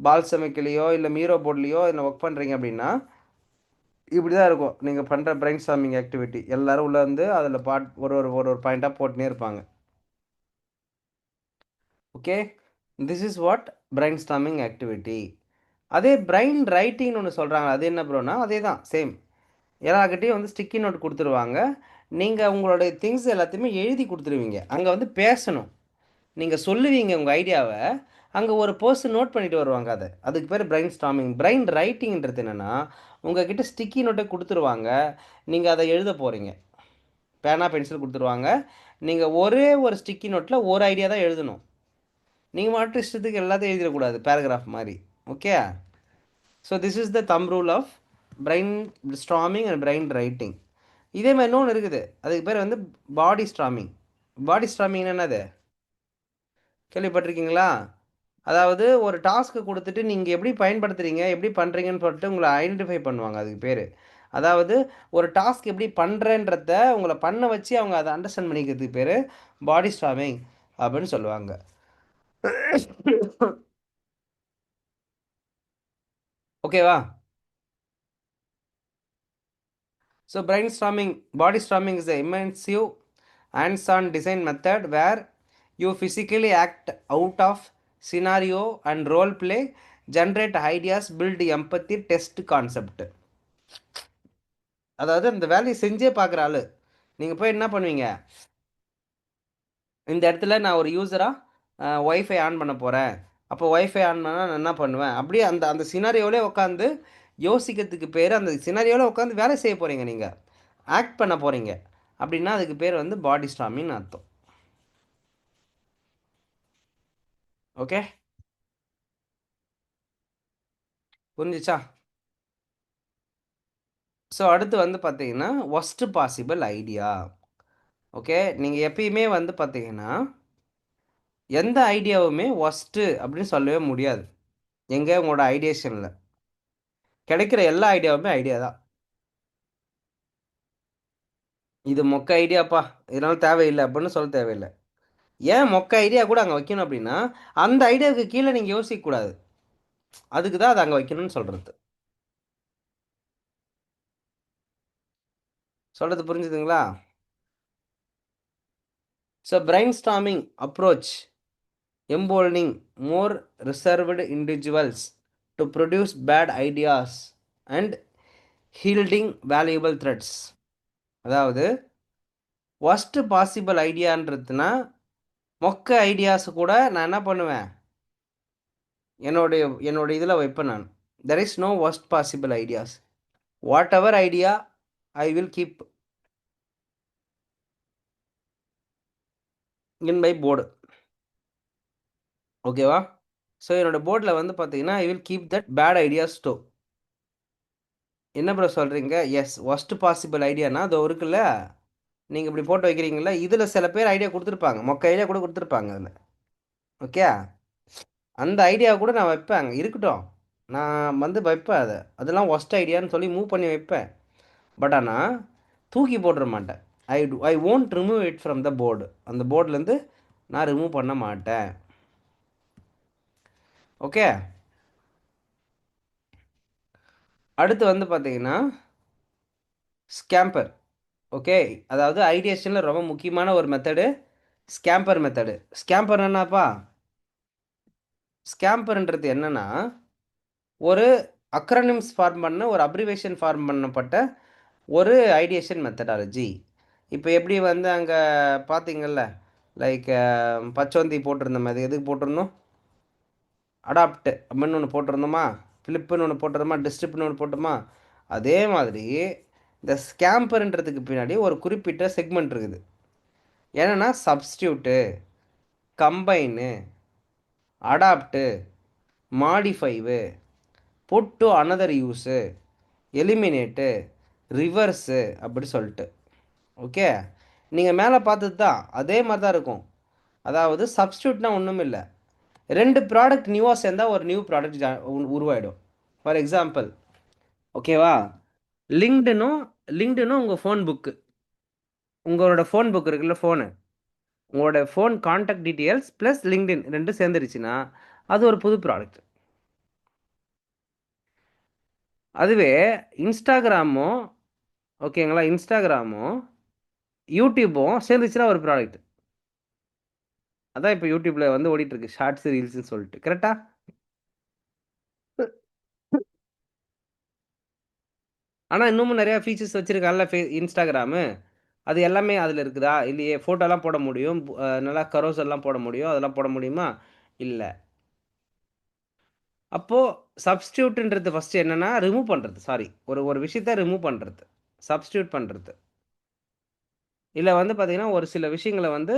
பால்சமிக்லேயோ இல்லை மீரோ போர்ட்லேயோ இதில் ஒர்க் பண்ணுறீங்க அப்படின்னா இப்படி தான் இருக்கும். நீங்கள் பண்ணுற பிரைன் ஸ்டார்மிங் ஆக்டிவிட்டி எல்லோரும் உள்ளே வந்து அதில் ஒரு ஒரு ஒரு ஒரு பாயிண்ட்டாக போட்டுனே இருப்பாங்க. Okay, this is what brain storming activity. அதே பிரைன் ரைட்டிங்னு ஒன்று சொல்கிறாங்க. அது என்ன ப்ரோனா, அதே தான் சேம். எல்லார்கிட்டையும் வந்து ஸ்டிக்கி நோட் கொடுத்துருவாங்க. நீங்கள் உங்களுடைய திங்ஸ் எல்லாத்தையுமே எழுதி கொடுத்துருவீங்க. அங்கே வந்து பேசணும். நீங்கள் சொல்லுவீங்க உங்கள் ஐடியாவை, அங்கே ஒரு பர்சன் நோட் பண்ணிட்டு வருவாங்க அதை. அதுக்கு பேர் பிரைன் ஸ்டாமிங். பிரைன் ரைட்டிங்கிறது என்னென்னா, உங்ககிட்ட ஸ்டிக்கி நோட்டை கொடுத்துருவாங்க, நீங்கள் அதை எழுத போகிறீங்க. பேனா பென்சில் கொடுத்துருவாங்க, நீங்கள் ஒரே ஒரு ஸ்டிக்கி நோட்டில் ஒரு ஐடியா தான் எழுதணும். நீங்கள் மட்டும் இஷ்டத்துக்கு எல்லாத்தையும் எழுதிடக்கூடாது பேராகிராஃப் மாதிரி. Okay, so this is the thumb rule of brain storming and brain writing. இதே மாதிரி இன்னொன்று இருக்குது, அதுக்கு பேர் வந்து பாடி ஸ்டாமிங். பாடி ஸ்டாமிங் என்னது கேள்விப்பட்டிருக்கீங்களா? அதாவது ஒரு டாஸ்க்கு கொடுத்துட்டு நீங்கள் எப்படி பயன்படுத்துகிறீங்க, எப்படி பண்ணுறீங்கன்னு சொல்லிட்டு உங்களை ஐடென்டிஃபை பண்ணுவாங்க. அதுக்கு பேர், அதாவது ஒரு டாஸ்க் எப்படி பண்ணுறேன்றத உங்களை பண்ண வச்சு அவங்க அதை அண்டர்ஸ்டாண்ட் பண்ணிக்கிறதுக்கு பேர் பாடி ஸ்டாமிங் அப்படின்னு சொல்லுவாங்க. ஓகேவா? So brain storming, body storming is an immersive hands-on design method where you physically act out of scenario and role play, generate ideas, build empathy, test concept. அதாவது அந்த வேலையை செஞ்சே பார்க்குற ஆள். நீங்கள் போய் என்ன பண்ணுவீங்க, இந்த இடத்துல நான் ஒரு யூஸராக ஒய்ஃபை ஆன் பண்ண போகிறேன், அப்போ ஒய்ஃபை ஆன் பண்ணால் நான் என்ன பண்ணுவேன், அப்படியே அந்த அந்த சினாரியோவிலே உட்காந்து யோசிக்கிறதுக்கு பேர், அந்த சினாரியோவில் உட்காந்து வேலை செய்ய போகிறீங்க, நீங்கள் ஆக்ட் பண்ண போகிறீங்க அப்படின்னா அதுக்கு பேர் வந்து பாடி ஸ்டாமிங்னு அர்த்தம். ஓகே, புரிஞ்சிச்சா? ஸோ அடுத்து வந்து பார்த்தீங்கன்னா ஒஸ்ட் பாசிபிள் ஐடியா. ஓகே, நீங்கள் எப்பயுமே வந்து பார்த்தீங்கன்னா எந்த ஐடியாவுமே ஒஸ்ட்டு அப்படின்னு சொல்லவே முடியாது. எங்கே உங்களோட ஐடியேஷனில் கிடைக்கிற எல்லா ஐடியாவுமே ஐடியா தான். இது மொக்க ஐடியாப்பா, இதனால் தேவையில்லை அப்படின்னு சொல்ல தேவையில்லை. ஏன் மொக்க ஐடியா கூட அங்கே வைக்கணும் அப்படின்னா, அந்த ஐடியாவுக்கு கீழே நீங்கள் யோசிக்கக்கூடாது, அதுக்கு தான் அதை அங்கே வைக்கணும்னு சொல்கிறது. சொல்கிறது புரிஞ்சுதுங்களா? So brain storming approach emboldening more reserved individuals to produce bad ideas and yielding valuable threats. அதாவது worst possible ஐடியான்றதுனா மொக்க ஐடியாஸ் கூட நான் என்ன பண்ணுவேன், என்னோட இதில் வைப்பேன் நான். there is no worst possible ideas. whatever idea I will keep in my board. ஓகேவா? ஸோ என்னோட போர்டில் வந்து பார்த்தீங்கன்னா I will keep that bad ideas too. என்ன ப்ரோ சொல்கிறீங்க? எஸ், ஒஸ்ட் பாசிபிள் ஐடியானா அது இருக்குல்ல, நீங்கள் இப்படி போட்டு வைக்கிறீங்களா, இதில் சில பேர் ஐடியா கொடுத்துருப்பாங்க, மொக்க ஐடியா கூட கொடுத்துருப்பாங்க அதில். ஓகே, அந்த ஐடியா கூட நான் வைப்பேன், இருக்கட்டும், நான் வந்து வைப்பேன் அதை, அதெல்லாம் ஒஸ்ட் ஐடியான்னு சொல்லி மூவ் பண்ணி வைப்பேன். பட் ஆனால் தூக்கி போட்டுற மாட்டேன். ஐ won't remove it from the board. அந்த போர்ட்லேருந்து நான் ரிமூவ் பண்ண மாட்டேன். ஓகே, அடுத்து வந்து பார்த்தீங்கன்னா ஸ்கேம்பர். ஓகே, அதாவது ஐடியேஷனில் ரொம்ப முக்கியமான ஒரு மெத்தடு ஸ்கேம்பர் மெத்தடு. ஸ்கேம்பர் என்னப்பா? ஸ்கேம்பர்ன்றது என்னன்னா, ஒரு அக்ரனிம்ஸ் ஃபார்ம் பண்ண, ஒரு அப்ரிவேஷன் ஃபார்ம் பண்ணப்பட்ட ஒரு ஐடியேஷன் மெத்தடாலஜி. இப்போ எப்படி வந்து அங்கே பார்த்தீங்கல்ல, லைக் பச்சோந்தி போட்டிருந்த மாதிரி எதுக்கு போட்டிருந்தோம், அடாப்ட் அப்படின்னு ஒன்று போட்டிருந்தோமா, ஃப்ளிப்புன்னு ஒன்று போட்டிருந்தோமா, டிஸ்ட்ரிப்ட்னு ஒன்று போட்டோமா, அதே மாதிரி இந்த ஸ்கேம்பர்ன்றதுக்கு பின்னாடி ஒரு குறிப்பிட்ட செக்மெண்ட் இருக்குது. என்னென்னா substitute, combine, adapt, modify, put to another use, eliminate, reverse அப்படி சொல்லிட்டு. ஓகே, நீங்கள் மேலே பார்த்தது தான் அதே மாதிரி தான் இருக்கும். அதாவது சப்ஸ்டியூட்னா ஒன்றும் இல்லை, ரெண்டு ப்ராடக்ட் நியூவாக சேர்ந்தால் ஒரு நியூ ப்ராடக்ட் உருவாயிடும். ஃபார் எக்ஸாம்பிள், ஓகேவா, லிங்க்டுனும் உங்கள் ஃபோன் புக்கு, உங்களோட ஃபோன் புக் இருக்குல்ல, உங்களோட phone contact details plus LinkedIn ரெண்டும் சேர்ந்துருச்சுன்னா அது ஒரு புது ப்ராடக்ட். அதுவே இன்ஸ்டாகிராமோ, ஓகேங்களா, இன்ஸ்டாகிராமோ யூடியூப்பும் சேர்ந்துச்சுன்னா ஒரு ப்ராடக்ட். அதான் இப்போ யூடியூப்பில் வந்து ஓடிட்டுருக்கு ஷார்ட்ஸ் ரீல்ஸ்னு சொல்லிட்டு, கரெக்டாக? ஆனால் இன்னமும் நிறையா ஃபீச்சர்ஸ் வச்சுருக்காங்கல்ல இன்ஸ்டாகிராமு, அது எல்லாமே அதில் இருக்குதா? இல்லையே. ஃபோட்டோலாம் போட முடியும், நல்லா கரோஸ் எல்லாம் போட முடியும், அதெல்லாம் போட முடியுமா? இல்லை. அப்போது சப்ஸ்டியூட்ன்றது ஃபஸ்ட்டு என்னென்னா ரிமூவ் பண்ணுறது, சாரி, ஒரு விஷயத்தை ரிமூவ் பண்ணுறது, சப்ஸ்டியூட் பண்ணுறது. இல்லை வந்து பார்த்தீங்கன்னா ஒரு சில விஷயங்களை வந்து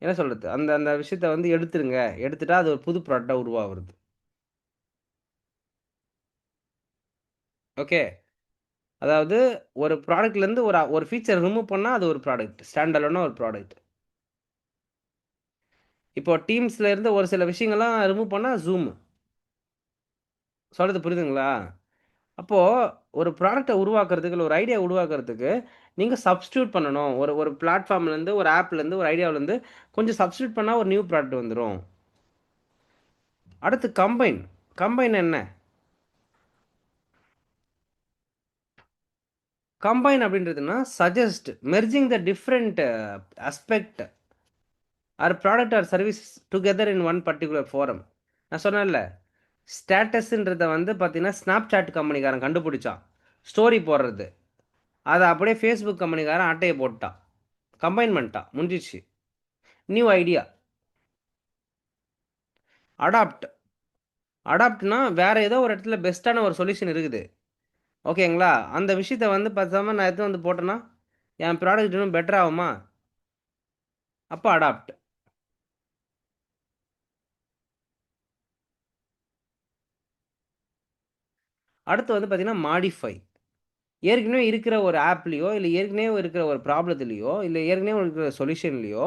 என்ன சொல்கிறது, அந்த அந்த விஷயத்தை வந்து எடுத்துருங்க, எடுத்துட்டா அது ஒரு புது ப்ராடக்டாக உருவாகுறது. ஓகே, அதாவது ஒரு ப்ராடக்ட்லேருந்து ஒரு ஃபீச்சர் ரிமூவ் பண்ணால் அது ஒரு ப்ராடக்ட், ஸ்டாண்ட் அலோனாக ஒரு ப்ராடக்ட். இப்போ டீம்ஸ்ல இருந்து ஒரு சில விஷயங்கள்லாம் ரிமூவ் பண்ணால் ஜூம். சொல்கிறது புரியுதுங்களா? அப்போது ஒரு ப்ராடக்ட்டை உருவாக்குறதுக்கு இல்லை ஒரு ஐடியா உருவாக்குறதுக்கு நீங்கள் சப்ஸ்டியூட் பண்ணணும். ஒரு ஒரு பிளாட்ஃபார்ம்லேருந்து ஒரு ஆப்லேருந்து ஒரு ஐடியாவிலேருந்து கொஞ்சம் சப்ஸ்டியூட் பண்ணால் ஒரு நியூ ப்ராடக்ட் வந்துடும். அடுத்து கம்பைன். கம்பைன் என்ன? கம்பைன் அப்படின்றதுன்னா suggest merging the different aspect or product or service together in one particular forum. நான் சொன்னேன்ல, ஸ்டேட்டஸ்ன்றதை வந்து பார்த்தீங்கன்னா ஸ்னாப்சாட் கம்பெனிக்காரன் கண்டுபிடிச்சான், ஸ்டோரி போடுறது. அதை அப்படியே ஃபேஸ்புக் கம்பெனிக்காரன் அட்டையை போட்டான், கம்பைன் பண்ணிட்டான், முடிஞ்சிச்சு. New idea. அடாப்ட். அடாப்ட்னா வேற ஏதோ ஒரு இடத்துல பெஸ்ட்டான ஒரு சொல்யூஷன் இருக்குது, ஓகேங்களா? அந்த விஷயத்த வந்து பார்த்தாம நான் எடுத்து வந்து போட்டேன்னா என் ப்ராடக்ட் இன்னும் பெட்டர் ஆகுமா? அப்போ அடாப்ட். அடுத்து வந்து பார்த்தீங்கன்னா மாடிஃபை. ஏற்கனவே இருக்கிற ஒரு ஆப்லேயோ இல்லை ஏற்கனவே இருக்கிற ஒரு ப்ராப்ளத்துலேயோ இல்லை ஏற்கனவே இருக்கிற சொல்யூஷன்லேயோ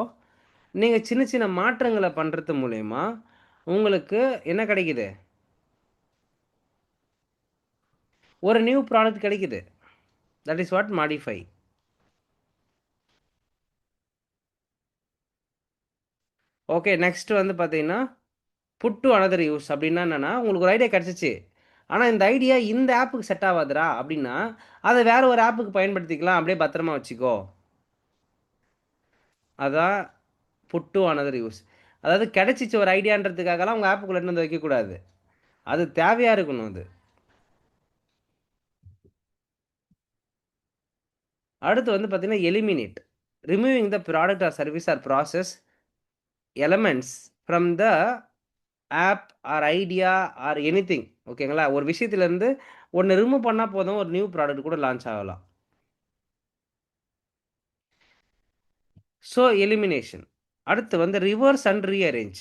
நீங்கள் சின்ன சின்ன மாற்றங்களை பண்ணுறது மூலயமா உங்களுக்கு என்ன கிடைக்குது? ஒரு நியூ ப்ராடக்ட் கிடைக்குது. That is what modify. Okay, next வந்து பார்த்தீங்கன்னா புட் டு அனதர் யூஸ். அப்படின்னா என்னென்னா, உங்களுக்கு ஒரு ஐடியா கிடச்சிச்சு, ஆனால் இந்த ஐடியா இந்த ஆப்புக்கு செட் ஆகாதுடா அப்படின்னா அதை வேற ஒரு ஆப்புக்கு பயன்படுத்திக்கலாம், அப்படியே பத்திரமா வச்சுக்கோ. அதான் புட் டு அனதர் யூஸ். அதாவது கிடைச்சிச்சு ஒரு ஐடியான்றதுக்காகலாம் உங்கள் ஆப்புக்குள்ளே வந்து வைக்கக்கூடாது, அது தேவையாக இருக்கணும். அது அடுத்து வந்து பார்த்தீங்கன்னா eliminate. Removing the product or service or process elements from the app or idea or anything. ஓகேங்களா? ஒரு விஷயத்துலேருந்து ஒன்று ரிமூவ் பண்ணால் போதும், ஒரு நியூ ப்ராடக்ட் கூட லான்ச் ஆகலாம். So elimination. அடுத்து வந்து reverse and rearrange.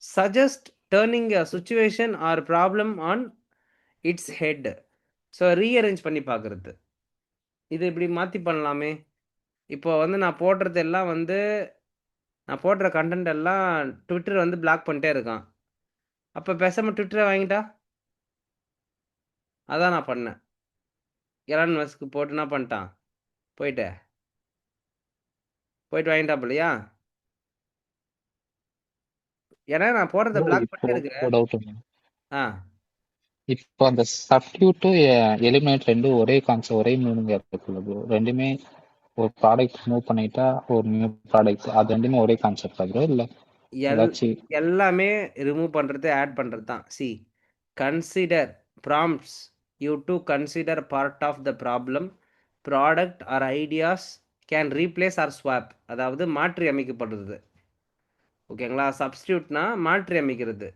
Suggest turning a situation or problem on its head. So rearrange பண்ணி பார்க்குறது. இது இப்படி மாற்றி பண்ணலாமே. இப்போ வந்து நான் போடுறது எல்லாம் வந்து நான் போடுற கண்டென்ட் எல்லாம் ட்விட்டர் வந்து பிளாக் பண்ணிட்டே இருக்கான். அப்போ பேசாமல் ட்விட்டரை வாங்கிட்டா? அதான் நான் பண்ணேன். எலான் மஸ்க்கு போட்டு என்ன பண்ணிட்டான், போயிட்டு வாங்கிட்டாப்பு இல்லையா? ஏன்னா நான் போடுறத ப்ரோ பிளாக் இப்போ பண்ணிட்டே இருக்கிறேன். ஒரு டவுட். ஆ, இப்போ அந்த சப்ஸ்டியூட்டு எலிமினேட் ரெண்டும் ஒரே கான்செப்ட், ஒரே மீனிங் இருக்குல்ல ப்ரோ? ரெண்டுமே ஒரு ப்ராடக்ட் மூவ் பண்ணிட்டா ஒரு நியூ ப்ராடக்ட், அது ரெண்டுமே ஒரே கான்செப்டா ப்ரோ? இல்லை எல் ஏதாச்சும்? எல்லாமே ரிமூவ் பண்ணுறது ஆட் பண்ணுறது தான். C, consider prompts you to consider part of the problem product or ideas can replace or swap. அதாவது மாற்றி அமைக்கப்படுறது. ஓகேங்களா? சப்ஸ்டியூட்னா மாற்றி அமைக்கிறது.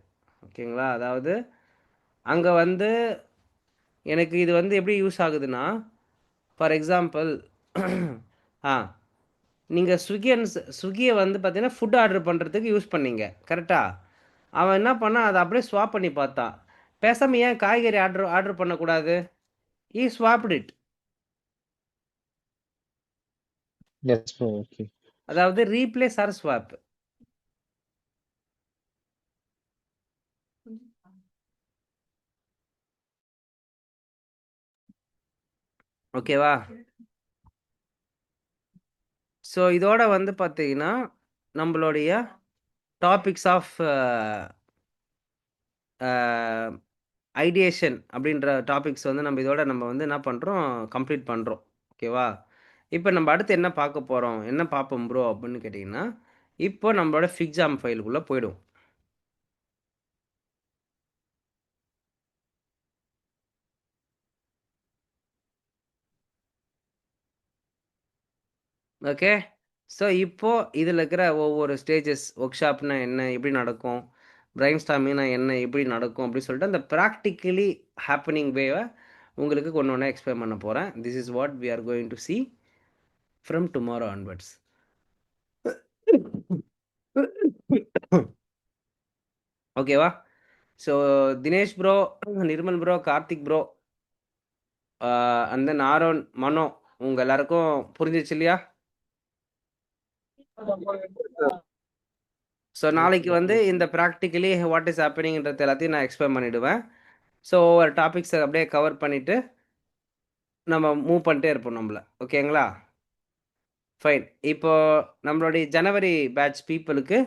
ஓகேங்களா? அதாவது அங்கே வந்து எனக்கு இது வந்து எப்படி யூஸ் ஆகுதுன்னா, ஃபார் எக்ஸாம்பிள் ஆ நீங்கள் ஸ்விக்கியை வந்து பார்த்தீங்கன்னா ஃபுட் ஆர்டர் பண்ணுறதுக்கு யூஸ் பண்ணீங்க, கரெக்டாக? அவன் என்ன பண்ணான், அதை அப்படியே ஸ்வாப் பண்ணி பார்த்தான். பேசாமல் ஏன் காய்கறி ஆர்டர் ஆர்டர் பண்ணக்கூடாது? He swapped it. Yes bro, okay. அதாவது ரீப்ளேஸ் ஆர் ஸ்வாப். ஓகேவா? ஸோ இதோட வந்து பார்த்தீங்கன்னா நம்மளுடைய டாபிக்ஸ் ஆஃப் ஐடியேஷன் அப்படின்ற டாபிக்ஸ் வந்து நம்ம இதோட நம்ம வந்து என்ன பண்ணுறோம், கம்ப்ளீட் பண்ணுறோம். ஓகேவா? இப்போ நம்ம அடுத்து என்ன பார்க்க போகிறோம், என்ன பார்ப்போம் ப்ரோ அப்படின்னு கேட்டிங்கன்னா, இப்போ நம்மளோட ஃபிக்ஸாம் ஃபைலுக்குள்ளே போயிடும். ஓகே, ஸோ இப்போ இதில் இருக்கிற ஒவ்வொரு ஸ்டேஜஸ், ஒர்க் ஷாப்னா என்ன, எப்படி நடக்கும், பிரைன் ஸ்டாமினா என்ன, எப்படி நடக்கும் அப்படின்னு சொல்லிட்டு அந்த ப்ராக்டிக்கலி ஹேப்பனிங் வேவை உங்களுக்கு கொண்டு ஒன்றா எக்ஸ்பிளைன் பண்ண போகிறேன். This is what we are going to see from tomorrow onwards. ஓகேவா? So Dinesh bro, Nirmal bro, Karthik bro, and then Aaron, Mano, உங்கள் எல்லாருக்கும் புரிஞ்சிச்சு இல்லையா? ஸோ நாளைக்கு வந்து இந்த ப்ராக்டிக்கலி வாட் இஸ் ஹேப்பனிங்கிறது எல்லாத்தையும் நான் எக்ஸ்பிளைன் பண்ணிவிடுவேன். ஸோ ஒரு டாபிக்ஸை அப்படியே கவர் பண்ணிவிட்டு நம்ம மூவ் பண்ணிட்டே இருப்போம் நம்மள. ஓகேங்களா? ஃபைன். இப்போ நம்மளுடைய ஜனவரி பேட்ச் பீப்புளுக்கு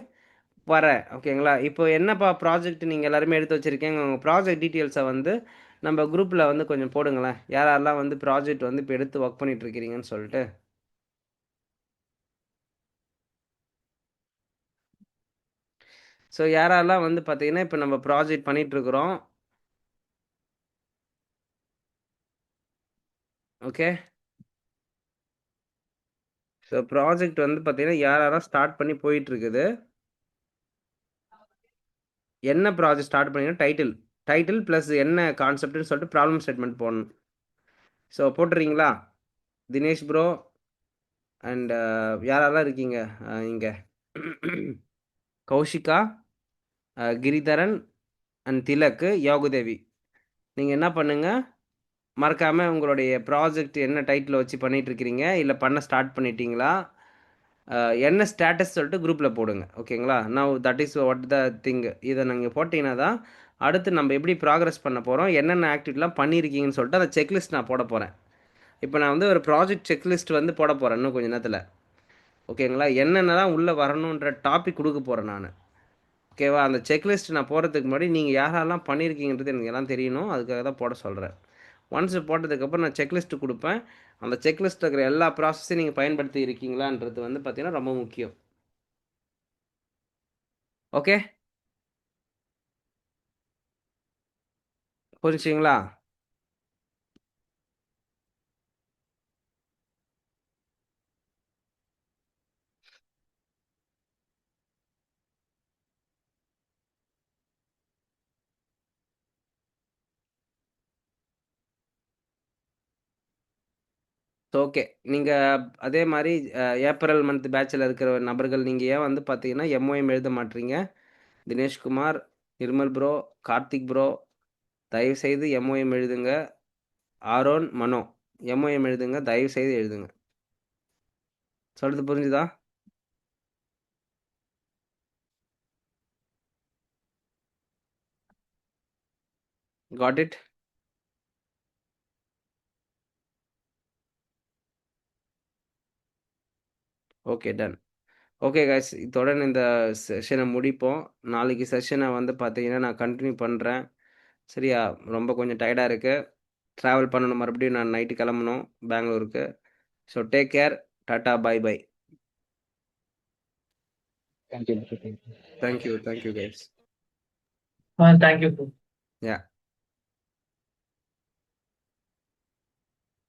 வரேன். ஓகேங்களா? இப்போ என்னப்பா ப்ராஜெக்ட் நீங்கள் எல்லாருமே எடுத்து வச்சுருக்கீங்க, உங்கள் ப்ராஜெக்ட் டீட்டெயில்ஸை வந்து நம்ம குரூப்பில் வந்து கொஞ்சம் போடுங்களேன். யாரெல்லாம் வந்து ப்ராஜெக்ட் வந்து இப்போ எடுத்து ஒர்க் பண்ணிட்டு இருக்கிறீங்கன்னு சொல்லிட்டு. ஸோ யாரெல்லாம் வந்து பார்த்தீங்கன்னா இப்போ நம்ம ப்ராஜெக்ட் பண்ணிகிட்ருக்குறோம். ஓகே. ஸோ ப்ராஜெக்ட் வந்து பார்த்தீங்கன்னா யாரெல்லாம் ஸ்டார்ட் பண்ணி போயிட்டுருக்குது, என்ன ப்ராஜெக்ட் ஸ்டார்ட் பண்ணீங்கன்னா டைட்டில் ப்ளஸ் என்ன கான்செப்ட்னு சொல்லிட்டு ப்ராப்ளம் ஸ்டேட்மெண்ட் போடணும். ஸோ போட்டுறீங்களா? தினேஷ் ப்ரோ அண்ட் யாரெல்லாம் இருக்கீங்க இங்கே? கௌஷிகா, கிரிதரன் அண்ட் திலக்கு, யோகுதேவி. நீங்கள் என்ன பண்ணுங்கள், மறக்காமல் உங்களுடைய ப்ராஜெக்ட் என்ன டைட்டில் வச்சு பண்ணிகிட்ருக்கிறீங்க, இல்லை பண்ண ஸ்டார்ட் பண்ணிட்டீங்களா, என்ன ஸ்டேட்டஸ் சொல்லிட்டு குரூப்பில் போடுங்க. ஓகேங்களா? Now that is what the thing. இதை நீங்கள் போட்டிங்கன்னா தான் அடுத்து நம்ம எப்படி ப்ராக்ரஸ் பண்ண போகிறோம், என்னென்ன ஆக்டிவிட்டிலாம் பண்ணியிருக்கீங்கன்னு சொல்லிட்டு அந்த செக்லிஸ்ட் நான் போட போகிறேன். இப்போ நான் வந்து ஒரு ப்ராஜெக்ட் செக்லிஸ்ட் வந்து போட போகிறேன் இன்னும் கொஞ்சம் நேரத்தில். ஓகேங்களா? என்னென்னலாம் உள்ளே வரணுன்ற டாபிக் கொடுக்க போகிறேன் நான். ஓகேவா? அந்த செக்லிஸ்ட் நான் போடுறதுக்கு முன்னாடி நீங்கள் யாரெல்லாம் பண்ணியிருக்கீங்கன்றது எனக்கு எல்லாம் தெரியணும். அதுக்காக தான் போட சொல்கிறேன். ஒன்ஸ் போட்டதுக்கப்புறம் நான் செக்லிஸ்ட்டு கொடுப்பேன். அந்த செக்லிஸ்ட்டில் இருக்கிற எல்லா ப்ராசஸையும் நீங்கள் பயன்படுத்தி இருக்கீங்களான்றது வந்து பார்த்தீங்கன்னா ரொம்ப முக்கியம். ஓகே, புரிஞ்சுங்களா? ஓகே, நீங்கள் அதே மாதிரி ஏப்ரல் மந்த் பேட்சில் இருக்கிற நபர்கள் நீங்கள் ஏன் வந்து பார்த்தீங்கன்னா எம்ஓஎம் எழுத மாட்டீங்க? தினேஷ்குமார், நிர்மல் ப்ரோ, கார்த்திக் ப்ரோ, தயவுசெய்து எம்ஓஎம் எழுதுங்க. ஆரோன், மனோ, எம்ஓஎம் எழுதுங்க, தயவுசெய்து எழுதுங்க. சொல்கிறது புரிஞ்சுதா? Got it? Okay, done. Okay guys, இத்துடன் இந்த செஷனை முடிப்போம். நாளைக்கு செஷனை வந்து பார்த்தீங்கன்னா நான் கண்டினியூ பண்ணுறேன். சரியா? ரொம்ப கொஞ்சம் டயர்டாக இருக்குது. ட்ராவல் பண்ணணும், மறுபடியும் நான் நைட்டு கிளம்பணும் பெங்களூருக்கு. So take care. Tata, bye bye. Thank you. Thank you guys. Thank you. யா.